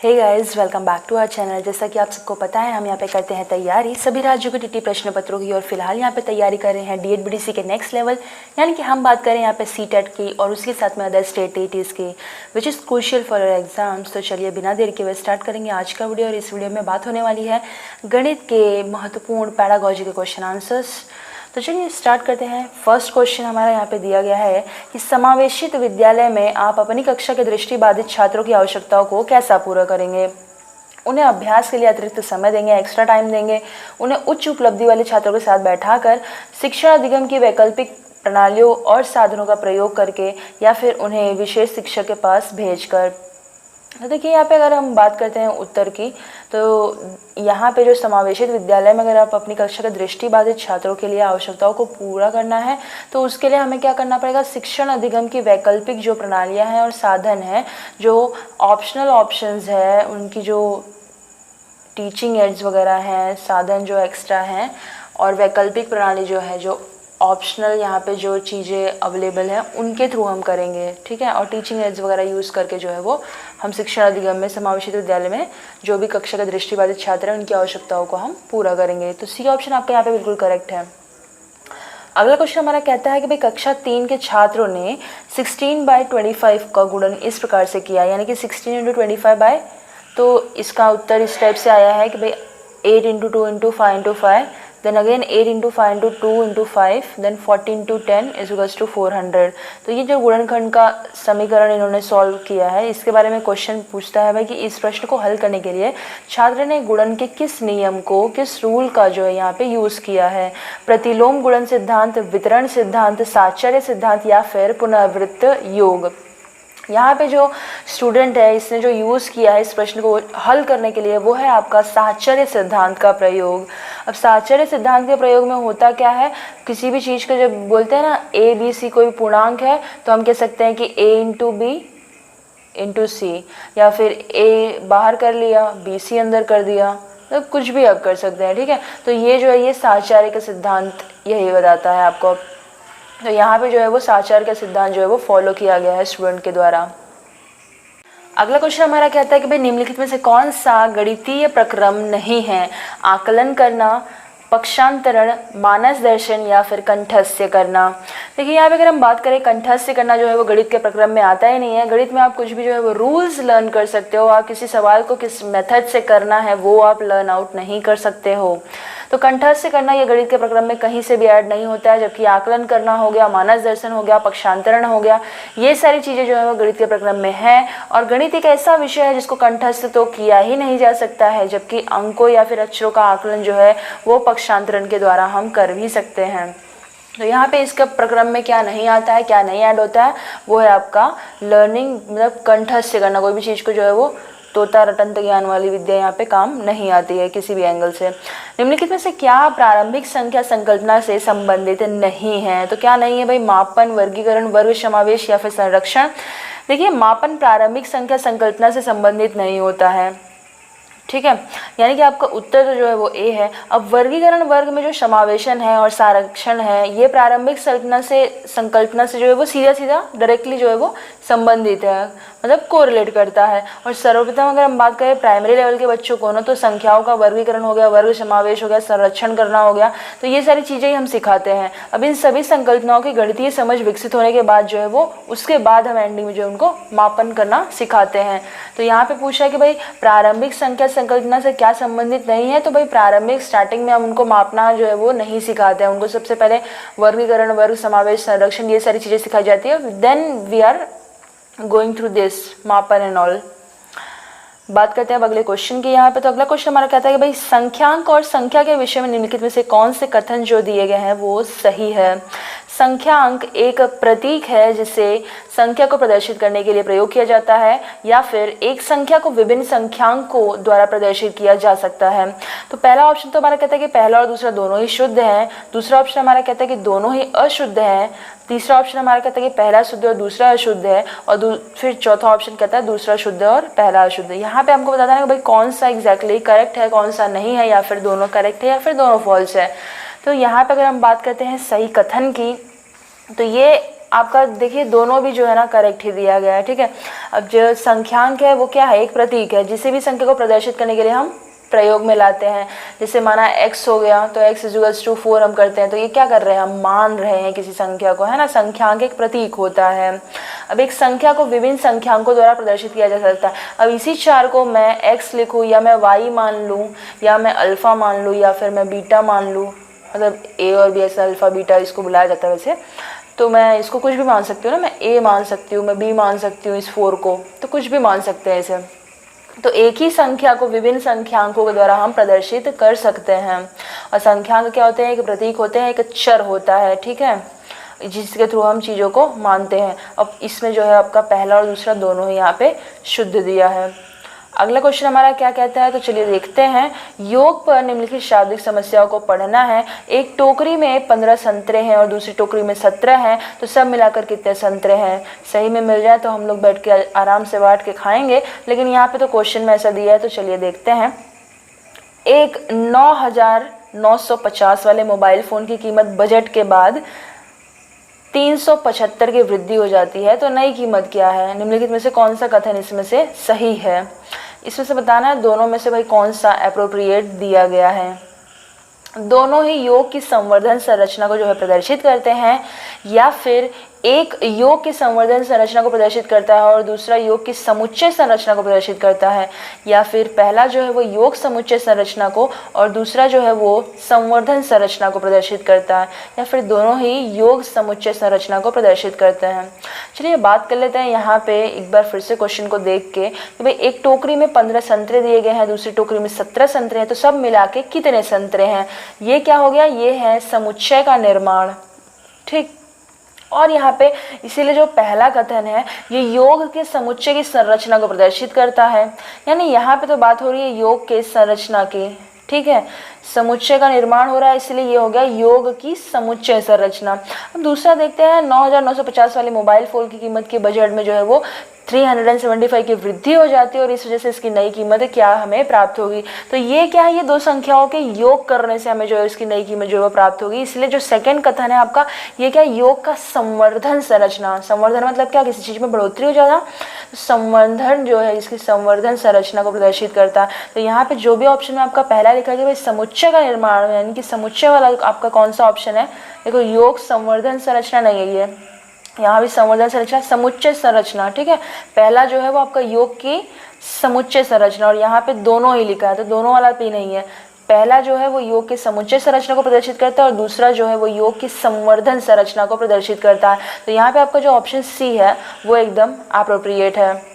Hey guys, welcome back to our channel. जैसा कि आप सबको पता है, हम यहाँ पे करते हैं तैयारी सभी राज्यों के टीटी प्रश्न पत्रों की और फिलहाल यहाँ पे तैयारी कर रहे हैं डीएड बीडीसी के नेक्स्ट लेवल, यानी कि हम बात करें यहाँ पे सीटेट की और उसके साथ में अदर स्टेट टीटीज की, which is crucial for your exams. तो चलिए बिना देर के हुए स्टार्ट करेंगे आज का वीडियो। और इस वीडियो में बात होने वाली है गणित के महत्वपूर्ण पैडागॉजी के क्वेश्चन आंसर्स। तो चलिए स्टार्ट करते हैं। फर्स्ट क्वेश्चन हमारा यहाँ पे दिया गया है कि समावेशित विद्यालय में आप अपनी कक्षा के दृष्टिबाधित छात्रों की आवश्यकताओं को कैसा पूरा करेंगे। उन्हें अभ्यास के लिए अतिरिक्त समय देंगे, एक्स्ट्रा टाइम देंगे, उन्हें उच्च उपलब्धि वाले छात्रों के साथ बैठाकर शिक्षा अधिगम की वैकल्पिक प्रणालियों और साधनों का प्रयोग करके, या फिर उन्हें विशेष शिक्षक के पास भेजकर। तो देखिए यहाँ पे अगर हम बात करते हैं उत्तर की, तो यहाँ पे जो समावेशित विद्यालय में अगर आप अपनी कक्षा के दृष्टिबाधित छात्रों के लिए आवश्यकताओं को पूरा करना है तो उसके लिए हमें क्या करना पड़ेगा, शिक्षण अधिगम की वैकल्पिक जो प्रणालियाँ हैं और साधन हैं, जो ऑप्शनल ऑप्शंस है, उनकी जो टीचिंग एड्स वगैरह हैं, साधन जो एक्स्ट्रा हैं, और वैकल्पिक प्रणाली जो है, जो ऑप्शनल यहाँ पे जो चीज़ें अवेलेबल हैं उनके थ्रू हम करेंगे, ठीक है। और टीचिंग एड्स वगैरह यूज़ करके जो है वो हम शिक्षण अधिगम में समावेशित विद्यालय में जो भी कक्षा के दृष्टिबाधित छात्र हैं उनकी आवश्यकताओं को हम पूरा करेंगे। तो सी ऑप्शन आपका यहाँ पे बिल्कुल करेक्ट है। अगला क्वेश्चन हमारा कहता है कि भाई कक्षा 3 के छात्रों ने 16/25 का गुणन इस प्रकार से किया, यानी कि 16 × 25 तो इसका उत्तर इस टाइप से आया है कि भाई 8 × 2 × 5 × 5, then again 8 × 5 × 2 × 5, then 14 × 10 = 400। तो ये जो गुणनखंड का समीकरण इन्होंने सॉल्व किया है, इसके बारे में क्वेश्चन पूछता है भाई कि इस प्रश्न को हल करने के लिए छात्र ने गुणन के किस नियम को, किस रूल का जो है यहाँ पे यूज़ किया है। प्रतिलोम गुणन सिद्धांत, वितरण सिद्धांत, साहचर्य सिद्धांत, या फिर पुनरावृत्त योग। यहाँ पे जो स्टूडेंट है इसने जो यूज़ किया है इस प्रश्न को हल करने के लिए वो है आपका साहचर्य सिद्धांत का प्रयोग। अब साहचर्य सिद्धांत के प्रयोग में होता क्या है, किसी भी चीज़ को जब बोलते हैं ना ए बी सी कोई पूर्णांक है तो हम कह सकते हैं कि a × b × c, या फिर a बाहर कर लिया b c अंदर कर दिया, तो कुछ भी आप कर सकते हैं, ठीक है। तो ये जो है ये साहचर्य का सिद्धांत यही बताता है आपको। तो यहाँ पे जो है वो साहचर्य का सिद्धांत जो है वो फॉलो किया गया है स्टूडेंट के द्वारा। अगला क्वेश्चन हमारा कहता है कि भाई निम्नलिखित में से कौन सा गणितीय प्रक्रम नहीं है। आकलन करना, पक्षांतरण, मानस दर्शन, या फिर कंठस्थ्य करना। देखिए यहाँ पे अगर हम बात करें कंठस्थ्य करना जो है वो गणित के प्रक्रम में आता ही नहीं है। गणित में आप कुछ भी जो है वो रूल्स लर्न कर सकते हो, आप किसी सवाल को किस मेथड से करना है वो आप लर्न आउट नहीं कर सकते हो। तो कंठस्थ्य करना ये गणित के प्रक्रम में कहीं से भी ऐड नहीं होता है, जबकि आकलन करना हो गया, मानस दर्शन हो गया, पक्षांतरण हो गया, ये सारी चीज़ें जो है वो गणित के प्रक्रम में है। और गणित एक ऐसा विषय है जिसको कंठस्थ तो किया ही नहीं जा सकता है, जबकि अंकों या फिर अक्षरों का आकलन जो है वो पक्षांतरण के द्वारा हम कर भी सकते हैं। तो यहाँ पे इसका प्रक्रम में क्या नहीं आता है, क्या नहीं ऐड होता है, वो है आपका लर्निंग, मतलब कंठस्थ करना। कोई भी चीज़ को जो है वो तोता रटंत ज्ञान वाली विद्या यहाँ पे काम नहीं आती है किसी भी एंगल से। निम्नलिखित में से क्या प्रारंभिक संख्या संकल्पना से संबंधित नहीं है। तो क्या नहीं है भाई, मापन, वर्गीकरण, वर्ग समावेश, या फिर संरक्षण। देखिए मापन प्रारंभिक संख्या संकल्पना से संबंधित नहीं होता है, ठीक है, यानी कि आपका उत्तर तो जो है वो ए है। अब वर्गीकरण वर्ग में जो समावेशन है और संरक्षण है ये प्रारंभिक संकल्पना से जो है वो सीधा सीधा डायरेक्टली जो है वो संबंधित है, मतलब कोरिलेट करता है। और सर्वप्रथम अगर हम बात करें प्राइमरी लेवल के बच्चों को ना, तो संख्याओं का वर्गीकरण हो गया, वर्ग समावेश हो गया, संरक्षण करना हो गया, तो ये सारी चीज़ें ही हम सिखाते हैं। अब इन सभी संकल्पनाओं की गणितीय समझ विकसित होने के बाद जो है वो उसके बाद हम एंडिंग में जो उनको मापन करना सिखाते हैं। तो यहाँ पे पूछा है कि भाई प्रारंभिक संख्या संकल्पना से क्या संबंधित नहीं है। तो भाई प्रारंभिक स्टार्टिंग में हम उनको मापना जो है वो नहीं सिखाते हैं, उनको सबसे पहले वर्गीकरण, वर्ग समावेश, संरक्षण, ये सारी चीज़ें सिखाई जाती है। Then we are going through this मापन एंड ऑल। बात करते हैं अब अगले क्वेश्चन की यहाँ पे। तो अगला क्वेश्चन हमारा कहता है कि भाई संख्यांक और संख्या के विषय में निम्नलिखित में से कौन से कथन जो दिए गए हैं वो सही है। संख्यांक एक प्रतीक है जिसे संख्या को प्रदर्शित करने के लिए प्रयोग किया जाता है, या फिर एक संख्या को विभिन्न संख्यांकों द्वारा प्रदर्शित किया जा सकता है। तो पहला ऑप्शन तो हमारा कहता है कि पहला और दूसरा दोनों ही शुद्ध हैं। दूसरा ऑप्शन हमारा कहता है कि दोनों ही अशुद्ध हैं। तीसरा ऑप्शन हमारा कहता है कि पहला शुद्ध और दूसरा अशुद्ध है। और फिर चौथा ऑप्शन कहता है दूसरा शुद्ध और पहला अशुद्ध है। यहाँ पे हमको बताना है कि भाई कौन सा एग्जैक्टली करेक्ट है, कौन सा नहीं है, या फिर दोनों करेक्ट है या फिर दोनों फॉल्स है। तो यहाँ पे अगर हम बात करते हैं सही कथन की, तो ये आपका देखिए दोनों भी जो है ना करेक्ट ही दिया गया है, ठीक है। अब जो संख्यांक है वो क्या है, एक प्रतीक है, जिसे भी संख्या को प्रदर्शित करने के लिए हम प्रयोग में लाते हैं। जैसे माना x हो गया तो x = 4 हम करते हैं, तो ये क्या कर रहे हैं, हम मान रहे हैं किसी संख्या को, है ना। संख्यांक एक प्रतीक होता है। अब एक संख्या को विभिन्न संख्यांकों द्वारा प्रदर्शित किया जा सकता है। अब इसी 4 को मैं x लिखूँ या मैं y मान लूँ या मैं अल्फ़ा मान लूँ या फिर मैं बीटा मान लूँ, मतलब a और b ऐसा अल्फ़ा बीटा इसको बुलाया जाता है वैसे, तो मैं इसको कुछ भी मान सकती हूँ ना, मैं a मान सकती हूँ, मैं b मान सकती हूँ, इस 4 को तो कुछ भी मान सकते हैं इसे। तो एक ही संख्या को विभिन्न संख्यांकों के द्वारा हम प्रदर्शित कर सकते हैं। और संख्यांक क्या होते हैं, एक प्रतीक होते हैं, एक चर होता है, ठीक है, जिसके थ्रू हम चीज़ों को मानते हैं। अब इसमें जो है आपका पहला और दूसरा दोनों ही यहाँ पे शुद्ध दिया है। अगला क्वेश्चन हमारा क्या कहता है, तो चलिए देखते हैं। योग पर निम्नलिखित शाब्दिक समस्याओं को पढ़ना है। एक टोकरी में 15 संतरे हैं और दूसरी टोकरी में 17 हैं, तो सब मिलाकर कितने संतरे हैं। सही में मिल जाए तो हम लोग बैठ के आराम से बांट के खाएंगे, लेकिन यहाँ पे तो क्वेश्चन में ऐसा दिया है, तो चलिए देखते हैं। एक 9,950 वाले मोबाइल फ़ोन की कीमत बजट के बाद 375 की वृद्धि हो जाती है, तो नई कीमत क्या है। निम्नलिखित में से कौन सा कथन इसमें से सही है। इसमें से बताना है दोनों में से भाई कौन सा एप्रोप्रिएट दिया गया है। दोनों ही योग की संवर्धन संरचना को जो है प्रदर्शित करते हैं, या फिर एक योग की संवर्धन संरचना को प्रदर्शित करता है और दूसरा योग की समुच्चय संरचना को प्रदर्शित करता है, या फिर पहला जो है वो योग समुच्चय संरचना को और दूसरा जो है वो संवर्धन संरचना को प्रदर्शित करता है, या फिर दोनों ही योग समुच्चय संरचना को प्रदर्शित करते हैं। चलिए बात कर लेते हैं यहाँ पे एक बार फिर से क्वेश्चन को देख के कि भाई एक टोकरी में 15 संतरे दिए गए हैं, दूसरी टोकरी में 17 संतरे हैं, तो सब मिला के कितने संतरे हैं। ये क्या हो गया, ये है समुच्चय का निर्माण, ठीक। और यहाँ पे इसीलिए जो पहला कथन है ये योग के समुच्चय की संरचना को प्रदर्शित करता है, यानी यहाँ पे तो बात हो रही है योग के संरचना की, ठीक है। समुच्चय का निर्माण हो रहा है, इसलिए ये हो गया योग की समुच्चय संरचना। अब दूसरा देखते हैं, 9,950 वाले मोबाइल फ़ोन की कीमत के बजट में जो है वो 375 की वृद्धि हो जाती है और इस वजह से इसकी नई कीमत क्या हमें प्राप्त होगी। तो ये क्या है, ये दो संख्याओं के योग करने से हमें जो है इसकी नई कीमत जो है प्राप्त होगी। इसलिए जो सेकंड कथन है आपका, ये क्या, योग का संवर्धन संरचना। संवर्धन मतलब क्या, किसी चीज़ में बढ़ोतरी हो जाना, तो संवर्धन जो है इसकी संवर्धन संरचना को प्रदर्शित करता है। तो यहाँ पे जो भी ऑप्शन में आपका पहला लिखा गया भाई समुच्चय का निर्माण, यानी कि समुच्चय वाला आपका कौन सा ऑप्शन है, देखो योग संवर्धन संरचना नहीं है ये, यहाँ भी संवर्धन संरचना, समुच्चय संरचना, ठीक है। पहला जो है वो आपका योग की समुच्चय संरचना और यहाँ पे दोनों ही लिखा है, तो दोनों वाला भी नहीं है। पहला जो है वो योग के समुच्चय संरचना को प्रदर्शित करता है और दूसरा जो है वो योग की संवर्धन संरचना को प्रदर्शित करता है। तो यहाँ पे आपका जो ऑप्शन सी है वो एकदम एप्रोप्रिएट है।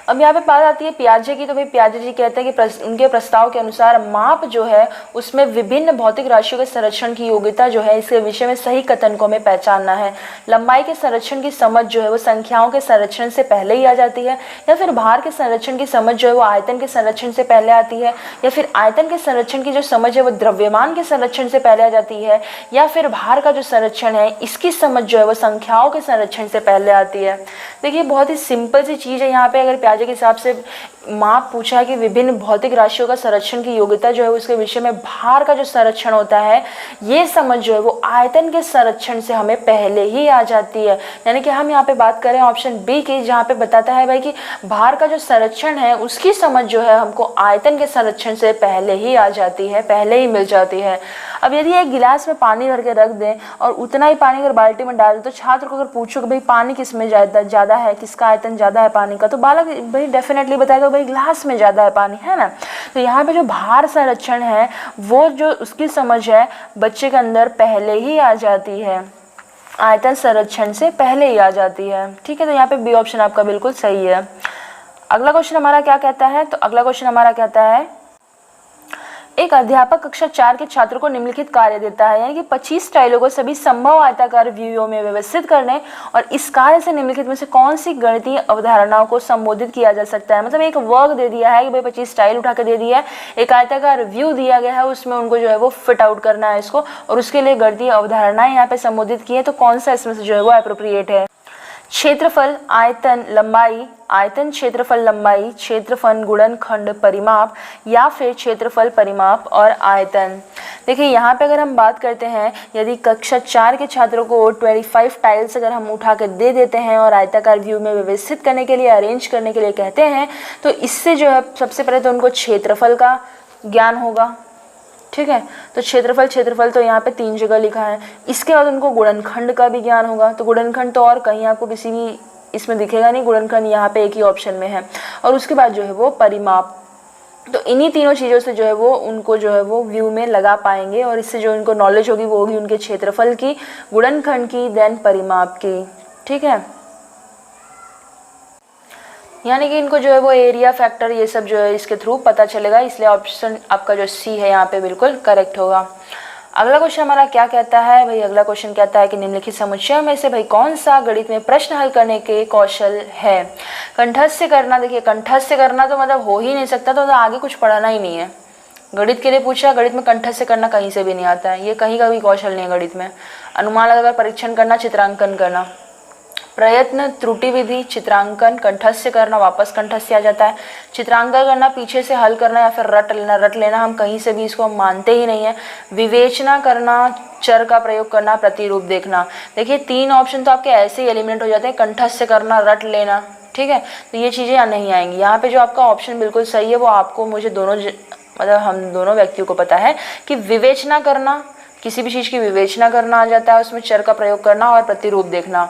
अब यहाँ पे बात आती है पियाजे की, तो भाई पियाजे जी कहते हैं कि उनके प्रस्ताव के अनुसार माप जो है उसमें विभिन्न भौतिक राशियों के संरक्षण की योग्यता जो है, इसके विषय में सही कथन को हमें पहचानना है। लंबाई के संरक्षण की समझ जो है वो संख्याओं के संरक्षण से पहले ही आ जाती है, या फिर भार के संरक्षण की समझ जो है वो आयतन के संरक्षण से पहले आती है, या फिर आयतन के संरक्षण की जो समझ है वो द्रव्यमान के संरक्षण से पहले आ जाती है, या फिर भार का जो संरक्षण है इसकी समझ जो है वो संख्याओं के संरक्षण से पहले आती है। देखिए बहुत ही सिंपल सी चीज़ है यहाँ पे, अगर पियाजे के हिसाब से माप पूछा है कि विभिन्न भौतिक राशियों का संरक्षण की योग्यता जो है उसके विषय में भार का जो संरक्षण होता है ये समझ जो है वो आयतन के संरक्षण से हमें पहले ही आ जाती है। यानी कि हम यहाँ पे बात करें ऑप्शन बी की, जहाँ पे बताता है भाई कि भार का जो संरक्षण है उसकी समझ जो है हमको आयतन के संरक्षण से पहले ही आ जाती है, पहले ही मिल जाती है। अब यदि एक गिलास में पानी भर के रख दें और उतना ही पानी अगर बाल्टी में डाल दें, तो छात्र को अगर पूछो कि भाई पानी किस में ज़्यादा है, किसका आयतन ज़्यादा है पानी का, तो बालक भाई डेफिनेटली बताएगा भाई ग्लास में ज़्यादा है पानी, है ना। तो यहाँ पे जो भार संरक्षण है वो जो उसकी समझ है बच्चे के अंदर पहले ही आ जाती है, आयतन संरक्षण से पहले ही आ जाती है, ठीक है। तो यहाँ पे बी ऑप्शन आपका बिल्कुल सही है। अगला क्वेश्चन हमारा क्या कहता है, तो अगला क्वेश्चन हमारा कहता है एक अध्यापक कक्षा 4 के छात्रों को निम्नलिखित कार्य देता है, यानी कि 25 टाइलों को सभी संभव आयताकार व्यूहों में व्यवस्थित करने, और इस कार्य से निम्नलिखित में से कौन सी गणितीय अवधारणाओं को संबोधित किया जा सकता है। मतलब एक वर्क दे दिया है कि भाई 25 टाइल उठा कर दे दिया है, एक आयताकार व्यू दिया गया है, उसमें उनको जो है वो फिट आउट करना है इसको, और उसके लिए गणितीय अवधारणाएं यहाँ पे संबोधित की है, तो कौन सा इसमें से जो है वो एप्रोप्रिएट है। क्षेत्रफल, आयतन, लंबाई, आयतन, क्षेत्रफल, लंबाई, क्षेत्रफल, गुणनखंड, परिमाप या फिर क्षेत्रफल, परिमाप और आयतन। देखिए यहाँ पे अगर हम बात करते हैं, यदि कक्षा 4 के छात्रों को 25 टाइल्स अगर हम उठा कर दे देते हैं और आयताकार व्यू में व्यवस्थित करने के लिए, अरेंज करने के लिए कहते हैं, तो इससे जो है सबसे पहले तो उनको क्षेत्रफल का ज्ञान होगा। ठीक है, तो क्षेत्रफल तो यहाँ पे 3 जगह लिखा है। इसके बाद उनको गुणनखंड का भी ज्ञान होगा। तो गुणनखंड तो और कहीं आपको किसी भी इसमें दिखेगा नहीं, गुणनखंड यहाँ पे एक ही ऑप्शन में है। और उसके बाद जो है वो परिमाप। तो इन्हीं तीनों चीज़ों से जो है वो उनको जो है वो व्यू में लगा पाएंगे और इससे जो उनको नॉलेज होगी वो होगी उनके क्षेत्रफल की, गुणनखंड की, देन परिमाप की। ठीक है, यानी कि इनको जो है वो एरिया फैक्टर ये सब जो है इसके थ्रू पता चलेगा, इसलिए ऑप्शन आपका जो सी है यहाँ पे बिल्कुल करेक्ट होगा। अगला क्वेश्चन हमारा क्या कहता है भाई, अगला क्वेश्चन कहता है कि निम्नलिखित समुच्चयों में से भाई कौन सा गणित में प्रश्न हल करने के कौशल है। कंठस्थ करना, देखिए कंठस्थ करना तो मतलब हो ही नहीं सकता, तो आगे कुछ पढ़ाना ही नहीं है। गणित के लिए पूछा, गणित में कंठस्थ करना कहीं से भी नहीं आता है, ये कहीं का भी कौशल नहीं है गणित में। अनुमान लगाकर परीक्षण करना, चित्रांकन करना, प्रयत्न, त्रुटि विधि, चित्रांकन, कंठस्थ करना, वापस कंठस्थ आ जाता है, चित्रांकन करना, पीछे से हल करना या फिर रट लेना हम कहीं से भी इसको हम मानते ही नहीं है। विवेचना करना, चर का प्रयोग करना, प्रतिरूप देखना। देखिए 3 ऑप्शन तो आपके ऐसे ही एलिमिनेट हो जाते हैं, कंठस्थ करना, रट लेना। ठीक है, तो ये चीज़ें यहाँ नहीं आएंगी। यहाँ पे जो आपका ऑप्शन बिल्कुल सही है वो आपको, मुझे दोनों मतलब हम दोनों व्यक्तियों को पता है कि विवेचना करना, किसी भी चीज़ की विवेचना करना आ जाता है, उसमें चर का प्रयोग करना और प्रतिरूप देखना,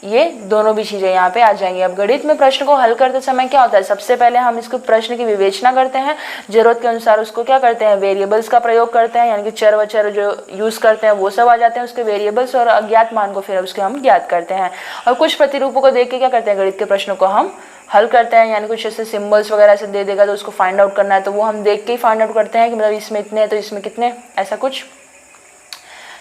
ये दोनों भी चीज़ें यहाँ पे आ जाएंगी। अब गणित में प्रश्न को हल करते समय क्या होता है, सबसे पहले हम इसको प्रश्न की विवेचना करते हैं, जरूरत के अनुसार उसको क्या करते हैं, वेरिएबल्स का प्रयोग करते हैं, यानी कि चर व चर जो यूज़ करते हैं वो सब आ जाते हैं उसके वेरिएबल्स, और अज्ञात मान को फिर उसके हम ज्ञात करते हैं। और कुछ प्रतिरूपों को देख के क्या करते हैं, गणित के प्रश्नों को हम हल करते हैं, यानी कुछ ऐसे सिम्बल्स वगैरह से दे देगा तो उसको फाइंड आउट करना है, तो वो हम देख के ही फाइंड आउट करते हैं कि मतलब इसमें इतने तो इसमें कितने, ऐसा कुछ।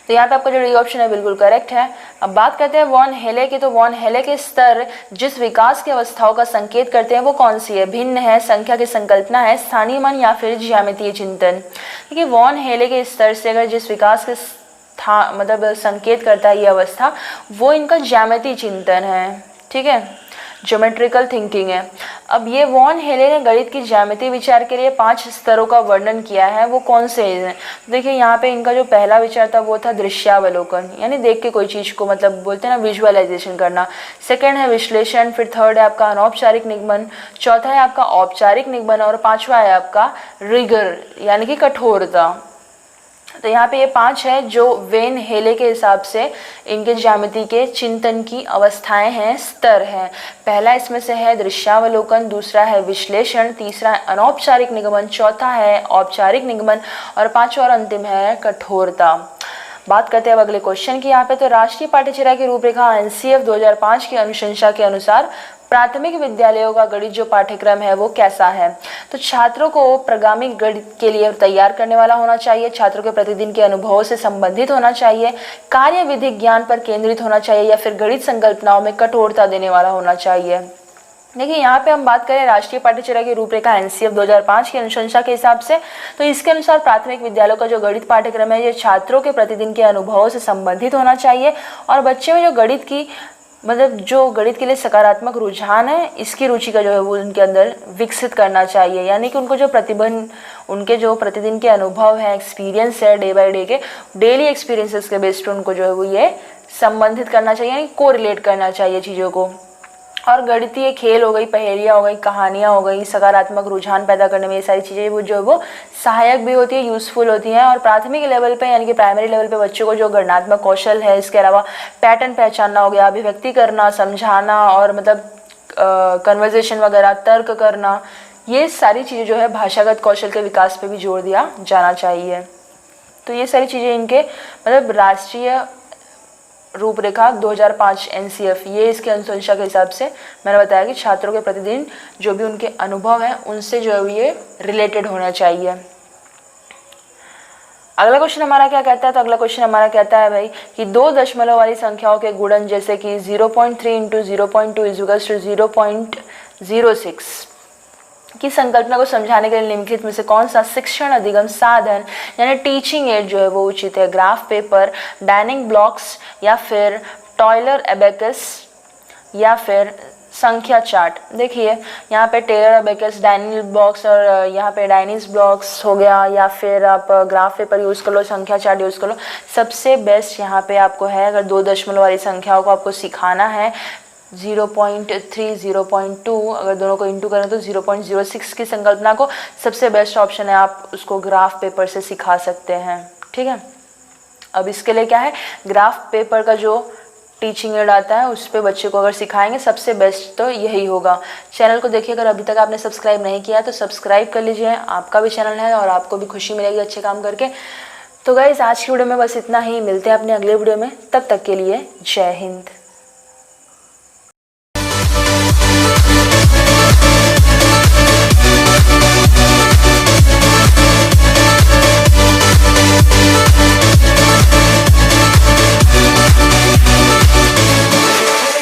तो यहाँ पे आपका जो डी ऑप्शन है बिल्कुल करेक्ट है। अब बात करते हैं वॉन हेले की, तो वॉन हेले के स्तर जिस विकास की अवस्थाओं का संकेत करते हैं वो कौन सी है, भिन्न है, संख्या की संकल्पना है, स्थानीय मन या फिर ज्यामितीय चिंतन। देखिए वॉन हेले के स्तर से अगर जिस विकास के मतलब संकेत करता है ये अवस्था, वो इनका ज्यामितीय चिंतन है। ठीक है, ज्योमेट्रिकल थिंकिंग है। अब ये वॉन हेले ने गणित की ज्यामितीय विचार के लिए 5 स्तरों का वर्णन किया है, वो कौन से हैं। देखिए यहाँ पे इनका जो पहला विचार था वो था दृश्यावलोकन, यानी देख के कोई चीज़ को मतलब बोलते हैं ना विजुअलाइजेशन करना। सेकंड है विश्लेषण, फिर थर्ड है आपका अनौपचारिक निगमन, चौथा है आपका औपचारिक निगमन और 5वां है आपका रिगर यानी कि कठोरता। तो यहाँ पे ये 5 है जो वेन हेले के हिसाब से इनके ज्यामिति के चिंतन की अवस्थाएं हैं, स्तर हैं। पहला इसमें से है दृश्यावलोकन, दूसरा है विश्लेषण, तीसरा है अनौपचारिक निगमन, चौथा है औपचारिक निगमन और 5वां और अंतिम है कठोरता। बात करते हैं अब अगले क्वेश्चन की। यहाँ पे तो राष्ट्रीय पाठ्यचर्या की रूपरेखा एनसीएफ 2005 की अनुशंसा के अनुसार प्राथमिक विद्यालयों का गणित जो पाठ्यक्रम है वो कैसा है। तो छात्रों को प्रगामी गणित के लिए तैयार करने वाला होना चाहिए, छात्रों के प्रतिदिन के अनुभवों से संबंधित होना चाहिए, कार्य विधिक ज्ञान पर केंद्रित होना चाहिए या फिर गणित संकल्पनाओं में कठोरता देने वाला होना चाहिए। देखिए यहाँ पे हम बात करें राष्ट्रीय पाठ्यचर्या की रूपरेखा एनसीएफ 2005 की अनुशंसा के हिसाब से, तो इसके अनुसार प्राथमिक विद्यालयों का जो गणित पाठ्यक्रम है ये छात्रों के प्रतिदिन के अनुभवों से संबंधित होना चाहिए और बच्चे में जो गणित की मतलब जो गणित के लिए सकारात्मक रुझान है इसकी रुचि का जो है वो उनके अंदर विकसित करना चाहिए, यानी कि उनको जो उनके जो प्रतिदिन के अनुभव हैं, एक्सपीरियंस है डे बाय डे के, डेली एक्सपीरियंसेस के बेस्ड पर उनको जो है वो ये संबंधित करना चाहिए, यानी कोरिलेट करना चाहिए चीज़ों को। और गणितीय खेल हो गई, पहेलियाँ हो गई, कहानियाँ हो गई, सकारात्मक रुझान पैदा करने में ये सारी चीज़ें वो जो है वो सहायक भी होती है, यूज़फुल होती हैं। और प्राथमिक लेवल पे यानी कि प्राइमरी लेवल पे बच्चों को जो गणनात्मक कौशल है, इसके अलावा पैटर्न पहचानना हो गया, अभिव्यक्ति करना, समझाना और मतलब कन्वर्जेशन वगैरह, तर्क करना, ये सारी चीज़ें जो है भाषागत कौशल के विकास पे भी जोर दिया जाना चाहिए। तो ये सारी चीज़ें इनके मतलब राष्ट्रीय रूपरेखा 2005 एनसीएफ ये इसके अनुशंसा के हिसाब से मैंने बताया कि छात्रों के प्रतिदिन जो भी उनके अनुभव हैं उनसे जो है ये रिलेटेड होना चाहिए। अगला क्वेश्चन हमारा क्या कहता है, तो अगला क्वेश्चन हमारा कहता है भाई कि 2 दशमलव वाली संख्याओं के गुणन जैसे कि 0.3 × 0.2 = 0.06 की संकल्पना को समझाने के लिए निम्नलिखित में से कौन सा शिक्षण अधिगम साधन यानी टीचिंग एड जो है वो उचित है। ग्राफ पेपर, डाइनिंग ब्लॉक्स या फिर टॉयलर एबेकस, या फिर संख्या चार्ट। देखिए यहाँ पे टेलर अबेकस, डायनियल ब्लॉक्स और यहाँ पे डायनीज ब्लॉक्स हो गया, या फिर आप ग्राफ पेपर यूज़ कर लो, संख्या चार्ट यूज़ कर लो। सबसे बेस्ट यहाँ पे आपको है, अगर 2 दशमलव वाली संख्याओं को आपको सिखाना है 0.3, 0.2, अगर दोनों को इंटू करें तो 0.06 की संकल्पना को सबसे बेस्ट ऑप्शन है, आप उसको ग्राफ पेपर से सिखा सकते हैं। ठीक है, अब इसके लिए क्या है, ग्राफ पेपर का जो टीचिंग एड आता है उस पे बच्चे को अगर सिखाएंगे सबसे बेस्ट तो यही होगा। चैनल को देखिए, अगर अभी तक आपने सब्सक्राइब नहीं किया तो सब्सक्राइब कर लीजिए, आपका भी चैनल है और आपको भी खुशी मिलेगी अच्छे काम करके। तो गाइस आज की वीडियो में बस इतना ही, मिलते हैं अपने अगले वीडियो में, तब तक के लिए जय हिंद।